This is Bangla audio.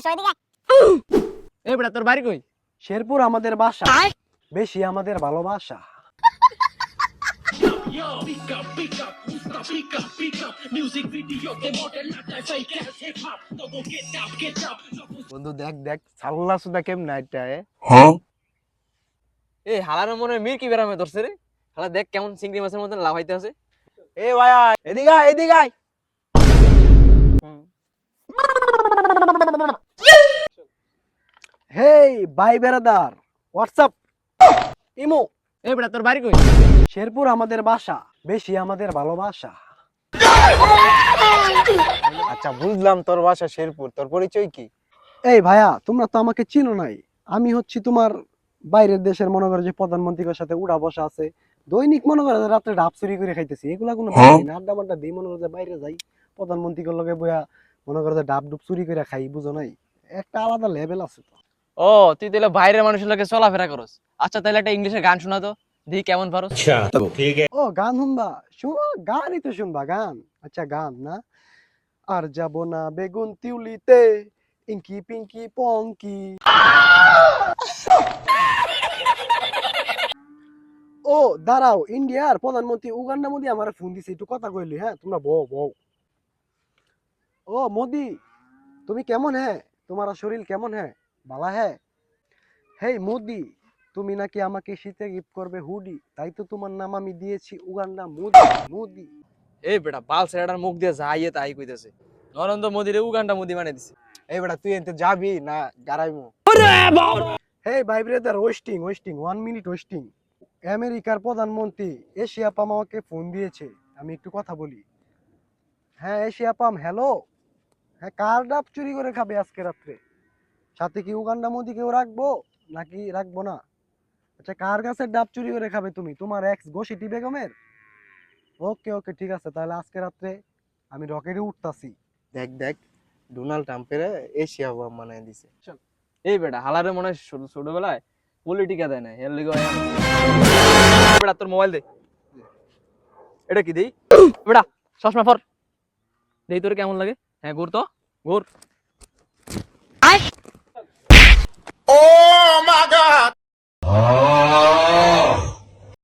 আসো এদিকে। এ বেটা তোর বাড়ি কই? শেরপুর আমাদের বাসা, বেশি আমাদের ভালোবাসা। বন্ধু দেখ দেখ সাল্লা সুদা কেমন এটা এ হালার মনে হয় মির কি বেরামে ধরছে রে। হালা দেখ কেমন চিংড়ি মাছের মতন লাফাইতে আছে। এ ভাইয়া এদিকে আয়, এদিকে আয়। হেই ভাই বেরাদার, হোয়াটসঅ্যাপ, ইমো। এ বেটা তোর বাড়ি কই? শেরপুর আমাদের বাসা, বেশি আমাদের ভালোবাসা। আচ্ছা বুঝলাম তোর বাসা শেরপুর, তোর পরিচয় কি? এই ভাইয়া তোমরা তো আমাকে চিনো নাই। আমি হচ্ছি তোমার বাইরের দেশের, মনে করো যে প্রধানমন্ত্রীর সাথে উড়া বসা আছে, দৈনিক মনে করো যে রাত্রে ডাব চুরি করে খাইতেছি। এগুলা কোনো ব্যাপার না, আড্ডা মাড্ডা দিই, মনে করো যে বাইরে যাই প্রধানমন্ত্রীর লগে বইয়া মনে করো যে ডাব ডুব চুরি করে খাই, বুঝো নাই? একটা আলাদা লেভেল আছে তো। ও তুই তাহলে বাইরের মানুষের লগে চলাফেরা করস। আচ্ছা তাহলে একটা ইংলিশের গান শোনা তো, দেখি কেমন পারোস। ও গান শুনবা, শুনো, গানই তো শুনবা, গান। আচ্ছা গান না, আর যাব না বেগুন তিউলিতে, ইঙ্কি পিঙ্কি পঙ্কি। ও দাঁড়াও, ইন্ডিয়ার প্রধানমন্ত্রী উগান্ডা মোদি আমার ফোন দিছে, একটু কথা কইলি। হ্যাঁ তোমরা বউ বউ। ও মোদি, তুমি কেমন হ্যাঁ? তোমার শরীর কেমন হ্যাঁ? ভালো হ্যাঁ? হেই মোদি, তুমি নাকি আমাকে শীতে গিফট করবে হুডি, তাই তো তোমার নাম আমি দিয়েছি উগান্ডা মোদি। মোদি এই বেটা বাল ছেড়াটার মুখ দিয়ে যাইয়ে তাই কইতেছে। নরেন্দ্র মোদিরে উগান্ডা মোদি মানে দিছে। এই বেটা তুই এনতে যাবি না গারাইমু? হেই ভাই brother, wasting wasting 1 minute wasting. আমেরিকার প্রধানমন্ত্রী এশিয়া পাম আমাকে ফোন দিয়েছে, আমি একটু কথা বলি। হ্যাঁ এশিয়া পাম, হ্যালো। হ্যাঁ কার ডাব চুরি করে খাবে আজকে রাত্রে? সাথে কি উগান্ডা মোদিকেও রাখবো নাকি রাখবো না? আচ্ছা কার কাছে ডাব চুরি করে খাবে তুমি? তোমার এক্স গোশিটি বেগমের? ওকে ওকে ঠিক আছে, তাহলে আজকে রাত্রে আমি রকেটে উঠতাছি। দেখ দেখ ডোনাল্ড ট্রাম্পের এশিয়া বাম বানায় দিছে। এই বেটা হালারে মনে হয় ছোটবেলায় পলিটিকা দেয় না, এর লিগে বেটা তোর মোবাইল দে। এটা কি দেই? বেটা চশমা পর, দেই তোর কেমন লাগে। হ্যাঁ ঘুর তো ঘুর।